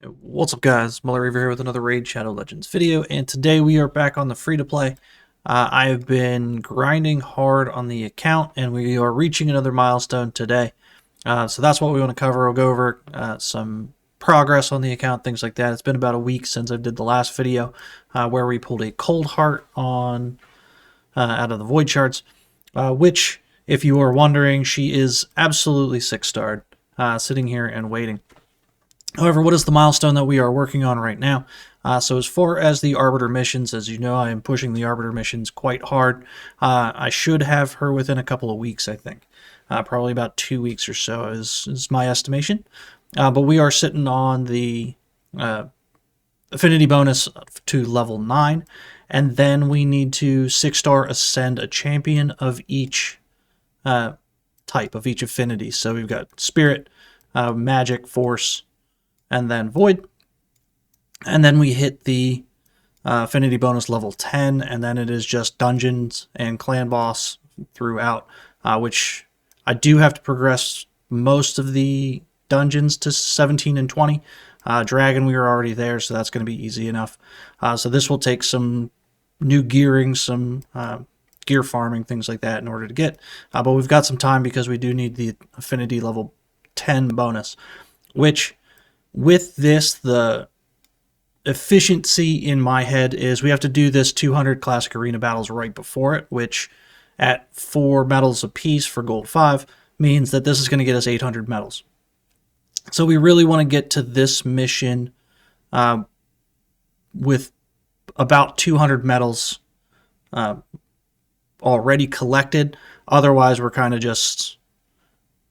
What's up, guys? Muller here with another Raid Shadow Legends video, and today we are back on the free-to-play. I have been grinding hard on the account, and we are reaching another milestone today. So that's what we want to cover. We'll go over some progress on the account, things like that. It's been about a week since I did the last video, where we pulled a Cold Heart on out of the Void Shards, which, if you are wondering, she is absolutely 6-starred, sitting here and waiting. However, what is the milestone that we are working on right now? So as far as the Arbiter missions, as you know, I am pushing the Arbiter missions quite hard. I should have her within a couple of weeks, I think. Probably about 2 weeks or so is my estimation. But we are sitting on the Affinity Bonus to level 9. And then we need to 6-star ascend a champion of each type, of each affinity. So we've got Spirit, Magic, Force, and then Void. And then we hit the Affinity Bonus level 10, and then it is just Dungeons and Clan Boss throughout, which I do have to progress most of the Dungeons to 17 and 20. Dragon, we were already there, so that's going to be easy enough. So this will take some new gearing, some gear farming, things like that in order to get. But we've got some time because we do need the Affinity level 10 bonus, which... with this, the efficiency in my head is we have to do this 200 classic arena battles right before it, which at 4 medals apiece for gold 5 means that this is going to get us 800 medals. So we really want to get to this mission with about 200 medals already collected. Otherwise, we're kind of just...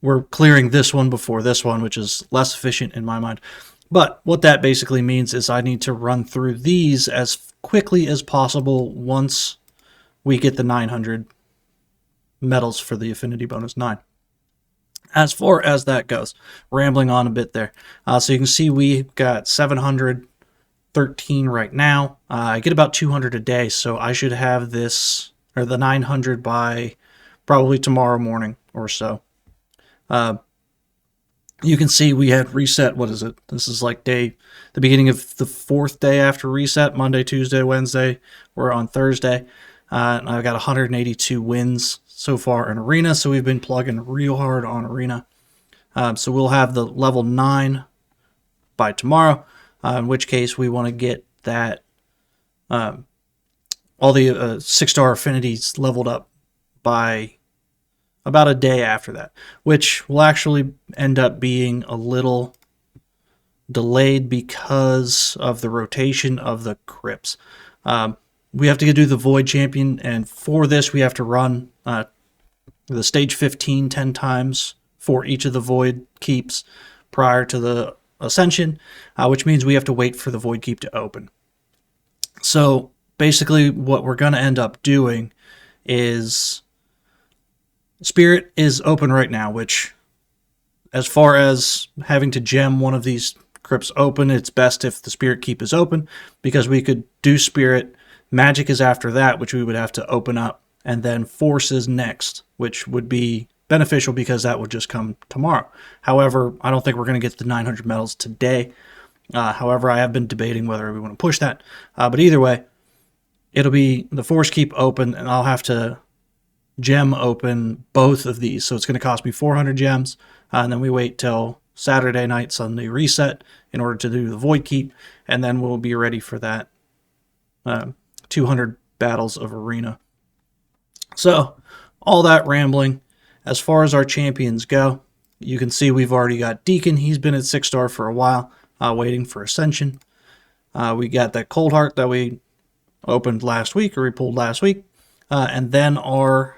we're clearing this one before this one, which is less efficient in my mind. But what that basically means is I need to run through these as quickly as possible once we get the 900 medals for the Affinity Bonus 9. As far as that goes, rambling on a bit there. So you can see we've got 713 right now. I get about 200 a day, so I should have this, or the 900 by probably tomorrow morning or so. You can see we had reset, what is it? This is like the beginning of the 4th day after reset, Monday, Tuesday, Wednesday. We're on Thursday. And I've got 182 wins so far in Arena, so we've been plugging real hard on Arena. So we'll have the level 9 by tomorrow, in which case we want to get that, all the 6-star affinities leveled up by about a day after that, which will actually end up being a little delayed because of the rotation of the crypts. We have to do the Void Champion, and for this we have to run the stage 15 10 times for each of the Void keeps prior to the Ascension, which means we have to wait for the Void Keep to open. So basically what we're going to end up doing is... Spirit is open right now, which, as far as having to gem one of these crypts open, it's best if the Spirit Keep is open, because we could do Spirit, Magic is after that, which we would have to open up, and then Force is next, which would be beneficial because that would just come tomorrow. However, I don't think we're going to get the 900 medals today. However, I have been debating whether we want to push that. But either way, it'll be the Force Keep open, and I'll have to gem open both of these, so it's going to cost me 400 gems, and then we wait till Saturday night, Sunday reset in order to do the Void Keep, and then we'll be ready for that 200 battles of Arena. So all that rambling, as far as our champions go, you can see we've already got Deacon. He's been at 6-star for a while, waiting for Ascension. We got that Cold Heart that we opened last week, or we pulled last week, and then our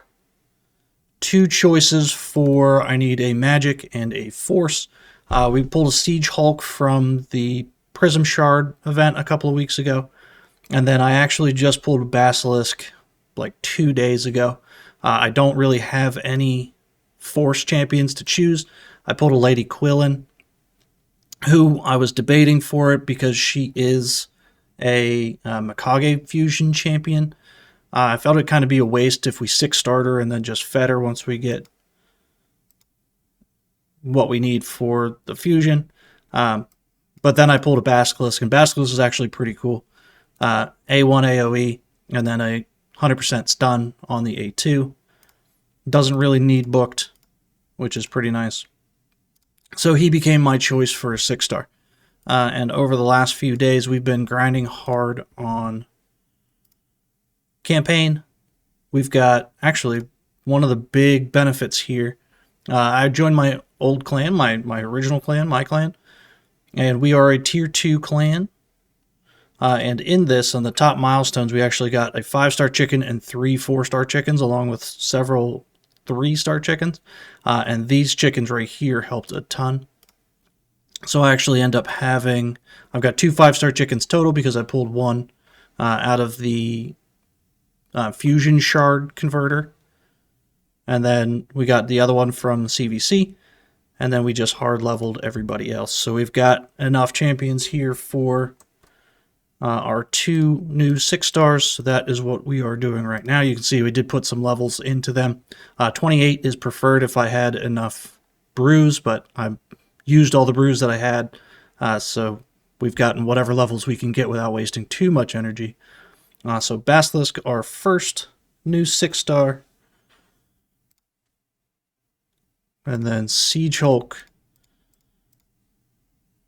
2 choices for I need a Magic and a Force. We pulled a Siege Hulk from the Prism Shard event a couple of weeks ago, and then I actually just pulled a Basilisk like 2 days ago. I don't really have any Force champions to choose. I pulled a Lady Quillen, who I was debating for it because she is a Mikage fusion champion. I felt it'd kind of be a waste if we 6-starred her and then just fed her once we get what we need for the fusion. But then I pulled a Basilisk, and Basilisk is actually pretty cool. A1 AoE, and then a 100% stun on the A2. Doesn't really need booked, which is pretty nice. So he became my choice for a 6-star. And over the last few days, we've been grinding hard on campaign. We've got, actually, one of the big benefits here. I joined my old clan, my original clan, my clan. And we are a tier 2 clan. And in this, on the top milestones, we actually got a 5-star chicken and 3 4-star chickens, along with several 3-star chickens. And these chickens right here helped a ton. So I actually end up having, I've got 2 5-star chickens total because I pulled one out of the fusion shard converter. And then we got the other one from CVC. And then we just hard leveled everybody else. So we've got enough champions here for our 2 new 6-stars. So that is what we are doing right now. You can see we did put some levels into them. 28 is preferred if I had enough brews, but I used all the brews that I had. So we've gotten whatever levels we can get without wasting too much energy. So Basilisk, our first new 6-star. And then Siege Hulk,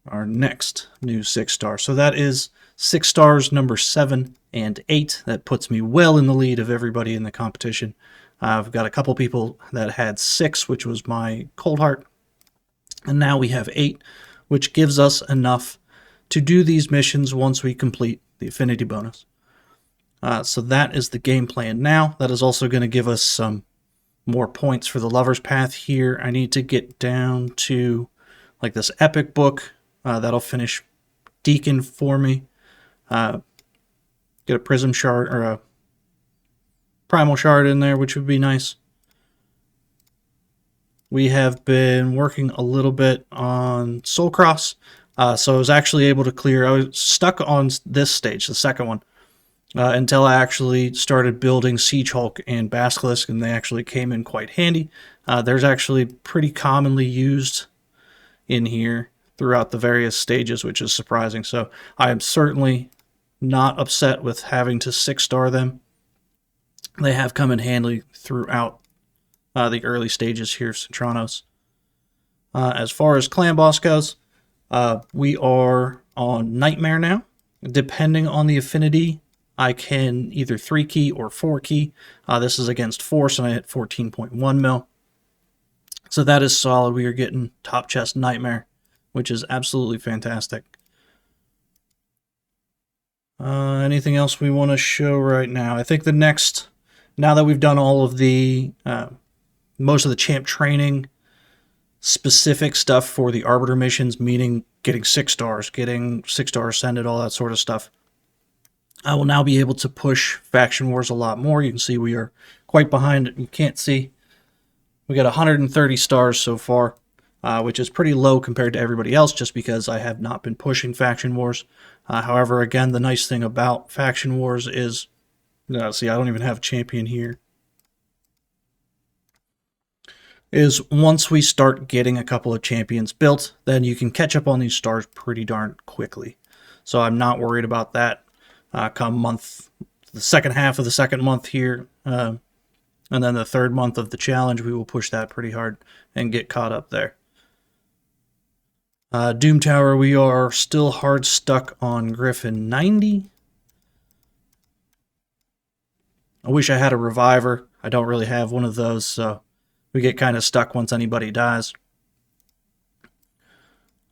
our next new 6-star. So that is 6 stars, number 7 and 8. That puts me well in the lead of everybody in the competition. I've got a couple people that had 6, which was my Cold Heart. And now we have 8, which gives us enough to do these missions once we complete the Affinity Bonus. So that is the game plan now. That is also going to give us some more points for the Lover's Path here. I need to get down to like this epic book. That'll finish Deacon for me. Get a Prism Shard or a Primal Shard in there, which would be nice. We have been working a little bit on Soulc Cross. So I was actually able to clear. I was stuck on this stage, the second one. Until I actually started building Siege Hulk and Basilisk, and they actually came in quite handy. There's actually pretty commonly used in here throughout the various stages, which is surprising. So I am certainly not upset with having to 6-star them. They have come in handy throughout the early stages here of Centranos. As far as Clan Boss goes, we are on Nightmare now. Depending on the affinity, I can either 3-key or 4-key. This is against Force, and I hit 14.1 mil. So that is solid. We are getting top chest Nightmare, which is absolutely fantastic. Anything else we want to show right now? I think the next, now that we've done all of the, most of the champ training, specific stuff for the Arbiter missions, meaning getting 6 stars, getting 6-star ascended, all that sort of stuff, I will now be able to push Faction Wars a lot more. You can see we are quite behind. You can't see. We got 130 stars so far, which is pretty low compared to everybody else just because I have not been pushing Faction Wars. However, again, the nice thing about Faction Wars is, see, I don't even have a champion here, is once we start getting a couple of champions built, then you can catch up on these stars pretty darn quickly. So I'm not worried about that. Come month, the second half of the second month here, and then the third month of the challenge, we will push that pretty hard and get caught up there. Doom Tower, we are still hard stuck on Griffin 90. I wish I had a reviver. I don't really have one of those, so we get kind of stuck once anybody dies.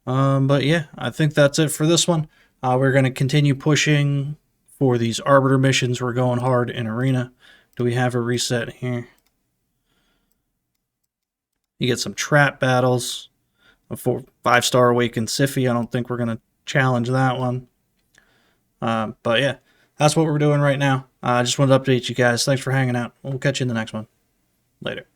But yeah, I think that's it for this one. We're going to continue pushing for these Arbiter missions. We're going hard in Arena. Do we have a reset here? You get some trap battles. A 5-star Awakened Siphi. I don't think we're going to challenge that one. But yeah, that's what we're doing right now. I just wanted to update you guys. Thanks for hanging out. We'll catch you in the next one. Later.